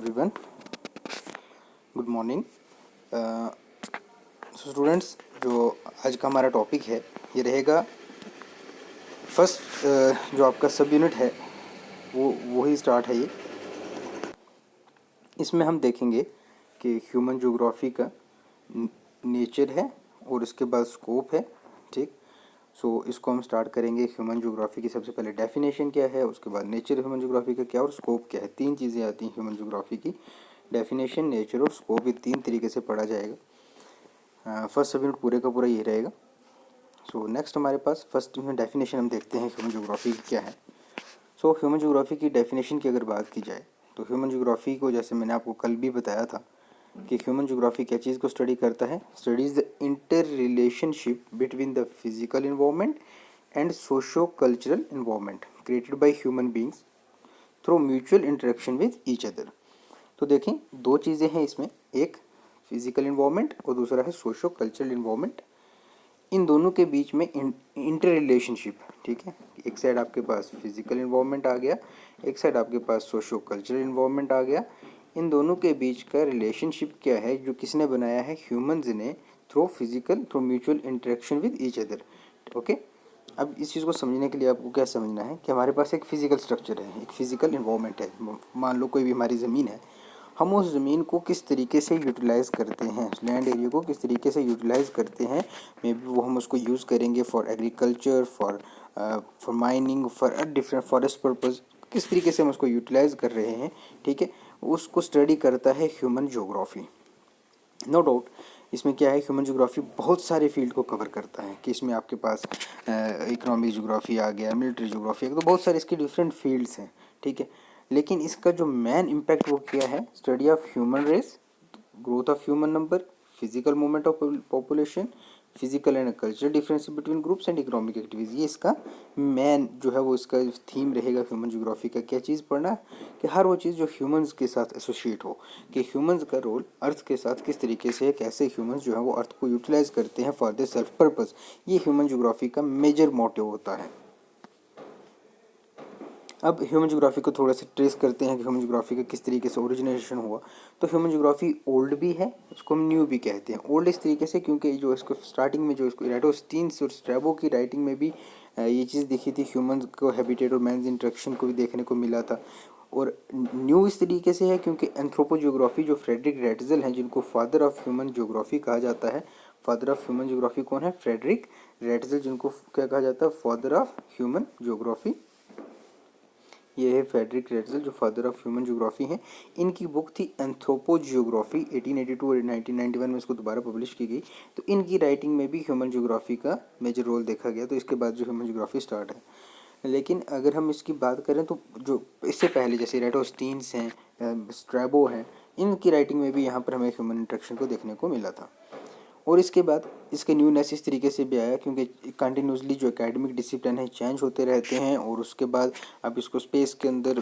Everyone, good morning. Students, जो आज का हमारा टॉपिक है ये रहेगा फर्स्ट। जो आपका सब यूनिट है वो ही स्टार्ट है ये। इसमें हम देखेंगे कि ह्यूमन ज्योग्राफी का नेचर है और उसके बाद स्कोप है। ठीक, सो इसको हम स्टार्ट करेंगे। ह्यूमन ज्योग्राफी की सबसे पहले डेफिनेशन क्या है, उसके बाद नेचर ह्यूमन ज्योग्राफी का क्या और स्कोप क्या है। तीन चीज़ें आती हैं ह्यूमन ज्योग्राफी की, डेफिनेशन, नेचर और स्कोप। ये तीन तरीके से पढ़ा जाएगा। फर्स्ट सब यूनिट पूरे का पूरा ये रहेगा। सो नेक्स्ट हमारे पास फर्स्ट में डेफिनेशन हम देखते हैं ह्यूमन ज्योग्राफी क्या है। सो ह्यूमन ज्योग्राफी की डेफिनेशन की अगर बात की जाए तो ह्यूमन ज्योग्राफी को, जैसे मैंने आपको कल भी बताया था कि ह्यूमन ज्योग्राफी क्या चीज़ को स्टडी करता है, studies the inter relationship between the physical environment and socio cultural environment created by human beings through mutual interaction with each other. तो देखें, दो चीज़ें हैं इसमें, एक फिजिकल इन्वायरमेंट और दूसरा है सोशो कल्चरल इन्वायरमेंट। इन दोनों के बीच में इंटर रिलेशनशिप, ठीक है। एक साइड आपके पास फिजिकल इन्वायरमेंट आ गया, एक साइड आपके पास सोशो कल्चरल इन्वायरमेंट आ गया। इन दोनों के बीच का रिलेशनशिप क्या है, जो किसने बनाया है, ह्यूमंस ने, through mutual interaction with each other. Okay, अब इस चीज़ को समझने के लिए आपको क्या समझना है कि हमारे पास एक फिजिकल स्ट्रक्चर है, एक फिजिकल इन्वायरमेंट है। मान लो कोई भी हमारी ज़मीन है, हम उस ज़मीन को किस तरीके से यूटिलाइज़ करते हैं, उस लैंड एरिया को किस तरीके से यूटिलाइज़ करते हैं। मे बी वो हम उसको यूज़ करेंगे for agriculture, for mining, for different forest purpose. किस तरीके से हम उसको यूटिलाइज़ कर रहे हैं, ठीक है, उसको स्टडी करता है ह्यूमन ज्योग्राफी। नो डाउट इसमें क्या है, ह्यूमन ज्योग्राफी बहुत सारे फील्ड को कवर करता है कि इसमें आपके पास इकोनॉमिक ज्योग्राफी आ गया, मिलिट्री ज्योग्राफी आ गया, तो बहुत सारे इसके डिफरेंट फील्ड्स हैं, ठीक है। लेकिन इसका जो मेन इम्पैक्ट वो क्या है, study of human race, growth of human number, physical movement of population, physical and cultural difference between groups and economic activities. ये इसका मेन जो है वो इसका थीम रहेगा ह्यूमन ज्योग्राफी का। क्या चीज़ पढ़ना कि हर वो चीज़ जो ह्यूमंस के साथ एसोसिएट हो, कि ह्यूमंस का रोल अर्थ के साथ किस तरीके से है, कैसे ह्यूमंस जो है वो अर्थ को यूटिलाइज करते हैं फॉर द सेल्फ पर्पज़। ये ह्यूमन ज्योग्राफी का मेजर मोटिव होता है। अब ह्यूमन ज्योग्राफी को थोड़ा सा ट्रेस करते हैं कि ह्यूमन ज्योग्राफी का किस तरीके से ओरिजिनेशन हुआ। तो ह्यूमन ज्योग्राफी ओल्ड भी है, उसको हम न्यू भी कहते हैं। ओल्ड इस तरीके से क्योंकि जो इसको स्टार्टिंग में जो इसको इराटोस्थीन्स और स्ट्रैबो की राइटिंग में भी ये चीज़ दिखी थी, ह्यूमन को हैबिटेट और मैंस इंटरेक्शन को भी देखने को मिला था। और न्यू इस तरीके से है क्योंकि एंथ्रोपो ज्योग्राफी जो फ्रेडरिक रेटजल हैं, जिनको फादर ऑफ ह्यूमन ज्योग्राफी कहा जाता है। फादर ऑफ ह्यूमन ज्योग्राफी कौन है, फ्रेडरिक रेटजल, जिनको क्या कहा जाता है, फादर ऑफ ह्यूमन ज्योग्राफी। ये है फ्रेडरिक रेटजल जो फादर ऑफ ह्यूमन ज्योग्राफी हैं। इनकी बुक थी एंथ्रोपो जियोग्राफी, 1882 और 1991 में इसको दोबारा पब्लिश की गई। तो इनकी राइटिंग में भी ह्यूमन ज्योग्राफी का मेजर रोल देखा गया। तो इसके बाद जो ह्यूमन ज्योग्राफी स्टार्ट है। लेकिन अगर हम इसकी बात करें तो जो इससे पहले जैसे इराटोस्थीन्स हैं, स्ट्रैबो हैं, इनकी राइटिंग में भी यहाँ पर हमें ह्यूमन इंटरेक्शन को देखने को मिला था। और इसके बाद इसके न्यूनेस इस तरीके से भी आया क्योंकि कंटिन्यूसली जो एकेडमिक डिसिप्लिन है चेंज होते रहते हैं। और उसके बाद अब इसको स्पेस के अंदर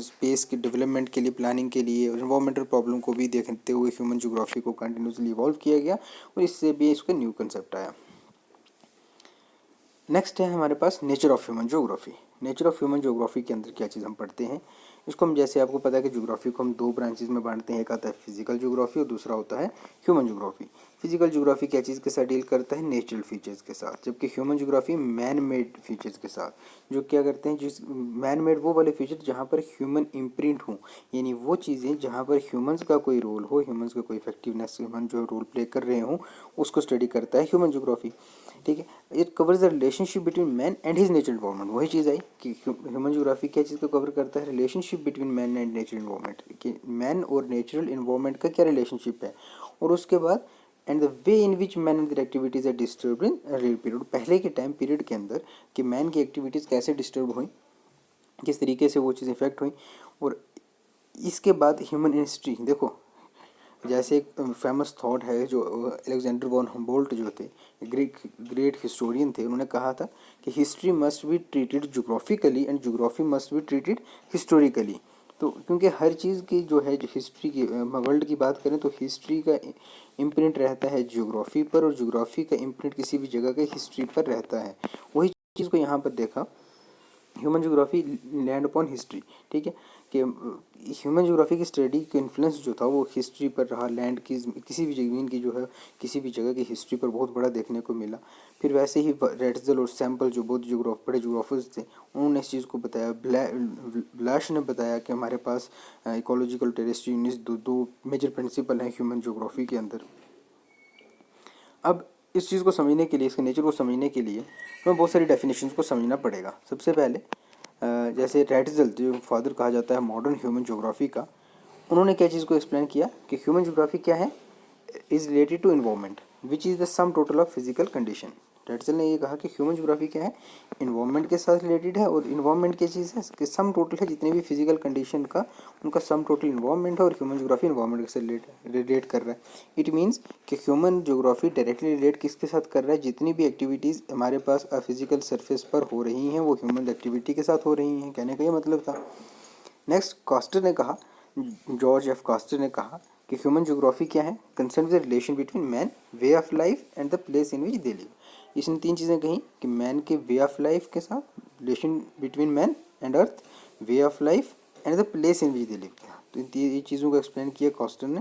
स्पेस के डेवलपमेंट के लिए, प्लानिंग के लिए, इन्वायरमेंटल प्रॉब्लम को भी देखते हुए ह्यूमन ज्योग्राफी को कंटिन्यूसली इवॉल्व किया गया और इससे भी इसका न्यू कंसेप्ट आया। नेक्स्ट है हमारे पास nature of human geography. Nature of human geography के अंदर क्या चीज़ हम पढ़ते हैं, इसको हम, जैसे आपको पता है कि ज्योग्राफी को हम दो ब्रांचेज में बांटते हैं। एक आता है फिजिकल ज्योग्राफी और दूसरा होता है ह्यूमन ज्योग्राफी। फिजिकल ज्योग्राफी क्या चीज़ के साथ डील करता है, नेचुरल फीचर्स के साथ, जबकि human geography man made features के साथ, जो क्या करते हैं, जिस मैन मेड वो वाले फीचर जहाँ पर ह्यूमन इम्प्रिंट हो, यानी वो चीज़ें जहाँ पर ह्यूमंस का कोई रोल हो, ह्यूमंस का कोई इफेक्टिवनेस, ह्यूमन जो रोल प्ले कर रहे हों, उसको स्टडी करता है ह्यूमन ज्योग्राफी, ठीक है। It covers the relationship between man and his natural environment. वही चीज़ आई कि ह्यूमन ज्योग्राफी क्या चीज़ को कवर करता है, relationship between man and natural environment, कि मैन और नेचुरल इन्वायरमेंट का क्या रिलेशनशिप है। और उसके बाद and the way in which man and their activities are disturb in earlier period, पहले के टाइम पीरियड के अंदर कि मैन की एक्टिविटीज़ कैसे डिस्टर्ब हुई, किस तरीके से वो चीज़ इफेक्ट हुई। और इसके बाद ह्यूमन हिस्ट्री देखो, जैसे एक फेमस थॉट है जो अलेक्जेंडर वॉन हम्बोल्ट जो थे, ग्रेट हिस्टोरियन थे, उन्होंने कहा था कि history must be treated geographically and geography must be treated historically. तो क्योंकि हर चीज़ की जो है, जो हिस्ट्री की, वर्ल्ड की बात करें तो हिस्ट्री का इम्प्रिंट रहता है ज्योग्राफी पर, और ज्योग्राफी का इम्प्रिंट किसी भी जगह के हिस्ट्री पर रहता है। वही चीज़ को यहाँ पर देखा human geography land upon history, ठीक है, कि ह्यूमन ज्योग्राफी की स्टडी का इन्फ्लुएंस जो था वो हिस्ट्री पर रहा, लैंड की किसी भी ज़मीन की जो है किसी भी जगह की हिस्ट्री पर बहुत बड़ा देखने को मिला। फिर वैसे ही रेट्जल और सैम्पल जो बहुत बड़े जोग्राफर्स थे उन्होंने इस चीज़ को बताया। ब्लैश ने बताया कि हमारे पास इकोलॉजिकल टेरेस्ट्री यूनिट्स दो मेजर प्रिंसिपल हैं ह्यूमन ज्योग्राफी के अंदर। अब इस चीज़ को समझने के लिए, इसके नेचर को समझने के लिए हमें बहुत सारी डेफिनेशंस को समझना पड़ेगा। सबसे पहले जैसे रेट्जल जो फादर कहा जाता है मॉडर्न ह्यूमन ज्योग्राफी का, उन्होंने क्या चीज़ को एक्सप्लेन किया कि ह्यूमन ज्योग्राफी क्या है, is related to environment which is the sum total of physical condition. Ratzel ने ये कहा कि ह्यूमन ज्योग्राफी क्या है, इन्वायरमेंट के साथ रिलेटेड है, और इन्वायरमेंट क्या चीज़ है कि सम टोटल है, जितने भी फिजिकल कंडीशन का उनका सम टोटल इन्वायरमेंट है, और ह्यूमन ज्योग्राफी इन्वायरमेंट के साथ रिलेट कर रहा है। इट मीन्स कि ह्यूमन ज्योग्राफी डायरेक्टली रिलेट किसके साथ कर रहा है, जितनी भी एक्टिविटीज़ हमारे पास फिजिकल सरफेस पर हो रही हैं वो ह्यूमन एक्टिविटी के साथ हो रही हैं, कहने का ये मतलब था। नेक्स्ट कास्टर ने कहा, जॉर्ज एफ कास्टर ने कहा कि ह्यूमन ज्योग्राफी क्या है, concern the relation between man, way of life and the place in which they live. इसने तीन चीज़ें कही कि मैन के वे ऑफ लाइफ के साथ, relation between man and earth, way of life and the place in which they live. तो इन तीन चीज़ों को एक्सप्लेन किया कास्टर ने।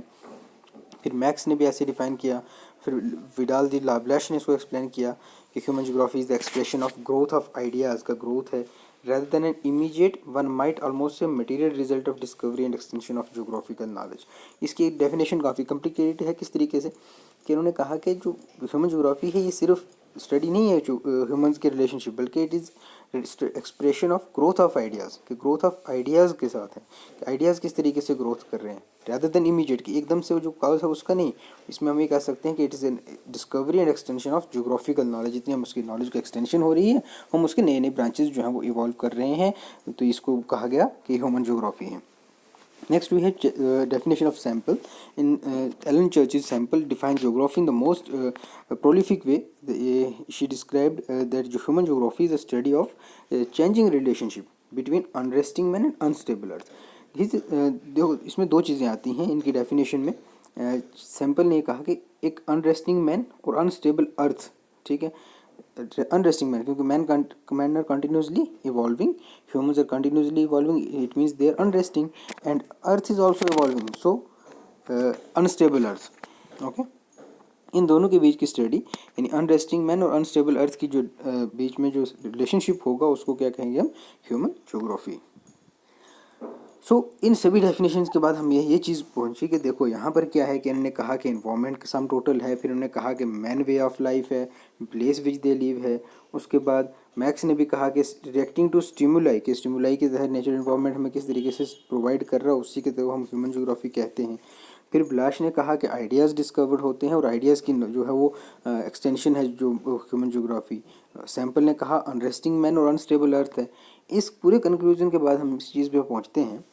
फिर मैक्स ने भी ऐसे डिफाइन किया। फिर विडाल दी लाब्लैश ने इसको एक्सप्लेन किया कि human geography is the expression of growth of ideas का ग्रोथ है, rather than an immediate one might almost say material result of discovery and extension of geographical knowledge। इसकी डेफिनेशन काफ़ी कॉम्प्लिकेटेड है। किस तरीके से कि उन्होंने कहा कि जो ह्यूमन ज्योग्राफी है ये सिर्फ स्टडी नहीं है जो ह्यूमंस के रिलेशनशिप, बल्कि it is expression of growth of ideas, कि ग्रोथ ऑफ आइडियाज़ के साथ है कि आइडियाज़ किस तरीके से ग्रोथ कर रहे हैं, रैदर देन इमीडिएट कि एकदम से जो काज है उसका नहीं। इसमें हम ये कह सकते हैं कि it is an discovery and extension of geographical knowledge. जितनी हम उसकी नॉलेज की एक्सटेंशन हो रही है, हम उसके नए नए ब्रांचेज जो हैं वो इवॉल्व कर रहे हैं, तो इसको कहा गया कि ह्यूमन ज्योग्राफी है। Next we have definition of sample. In Ellen Church's sample defines geography in the most prolific way. She described that human geography is a study of changing relationship between unresting man and unstable earth. देखो इसमें दो चीज़ें आती हैं इनकी definition में। Sample ने कहा कि एक अनरेस्टिंग मैन और अनस्टेबल अर्थ, ठीक है, unresting man, क्योंकि men are continuously evolving, humans are continuously evolving, it means they are unresting, and earth is also evolving, so unstable earth, okay। इन दोनों के बीच की स्टडी यानी अनरेस्टिंग मैन और अनस्टेबल अर्थ की जो बीच में जो रिलेशनशिप होगा उसको क्या कहेंगे हम, ह्यूमन ज्योग्राफी। सो इन सभी डेफिनेशंस के बाद हम ये चीज़ पहुंची कि देखो यहाँ पर क्या है कि इन्होंने कहा कि इन्वायरमेंट का सम टोटल है, फिर उन्होंने कहा कि मैन वे ऑफ लाइफ है, प्लेस विच दे लिव है। उसके बाद मैक्स ने भी कहा कि रिएक्टिंग टू स्टिमुलाई, कि स्टिमुलाई के तहत नेचुरल इन्वायरमेंट हमें किस तरीके से प्रोवाइड कर रहा है उसी के तहत हम ह्यूमन ज्योग्राफी कहते हैं। फिर ब्लाश ने कहा कि आइडियाज़ डिस्कवर्ड होते हैं और आइडियाज़ की जो है वो एक्सटेंशन है जो ह्यूमन ज्योग्राफी। सैम्पल ने कहा अनरेस्टिंग मैन और अनस्टेबल अर्थ है। इस पूरे कंक्लूजन के बाद हम इस चीज़ पे पहुंचते हैं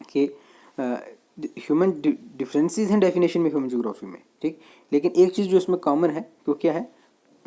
कि ह्यूमन डिफरेंसेस हैं डेफिनेशन में ह्यूमन ज्योग्राफी में, ठीक, लेकिन एक चीज़ जो इसमें कॉमन है वो क्या है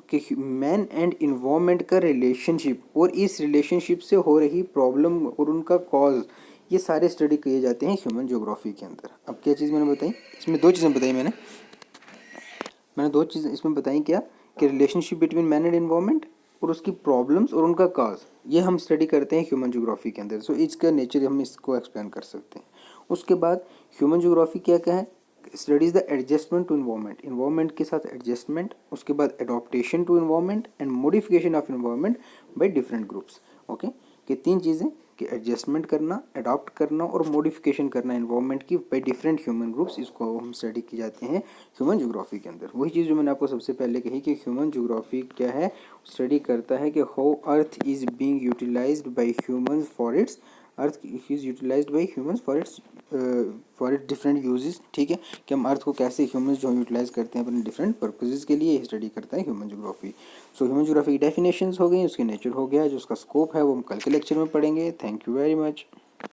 कि मैन एंड इन्वायरमेंट का रिलेशनशिप और इस रिलेशनशिप से हो रही प्रॉब्लम और उनका कॉज, ये सारे स्टडी किए जाते हैं ह्यूमन ज्योग्राफी के अंदर। अब क्या चीज़ मैंने बताई, इसमें दो चीज़ें बताई मैंने दो चीज़ें इसमें बताई क्या कि relationship between man and environment और उसकी प्रॉब्लम्स और उनका काज, ये हम स्टडी करते हैं ह्यूमन ज्योग्राफी के अंदर। सो इसका नेचर हम इसको एक्सप्लेन कर सकते हैं। उसके बाद ह्यूमन ज्योग्राफी क्या क्या है, studies the adjustment to environment, environment के साथ एडजस्टमेंट, उसके बाद adaptation to environment and modification of environment by different groups, okay. कि तीन चीज़ें कि एडजस्टमेंट करना, अडॉप्ट करना और मॉडिफिकेशन करना इन्वायरमेंट की बाय डिफरेंट ह्यूमन ग्रुप्स, इसको हम स्टडी की जाते हैं ह्यूमन ज्योग्राफी के अंदर। वही चीज़ जो मैंने आपको सबसे पहले कही कि ह्यूमन ज्योग्राफी क्या है, स्टडी करता है कि how earth is being utilised by humans for its, earth is utilised by humans for its different uses, ठीक है, कि हम अर्थ को कैसे ह्यूमंस जो यूटिलाइज करते हैं अपने डिफरेंट पर्पसेस के लिए, स्टडी करता है human geography. So human geography की डेफिनेशंस हो गई, उसके नेचर हो गया, जो उसका स्कोप है वो हम कल के लेक्चर में पढ़ेंगे। Thank you very much.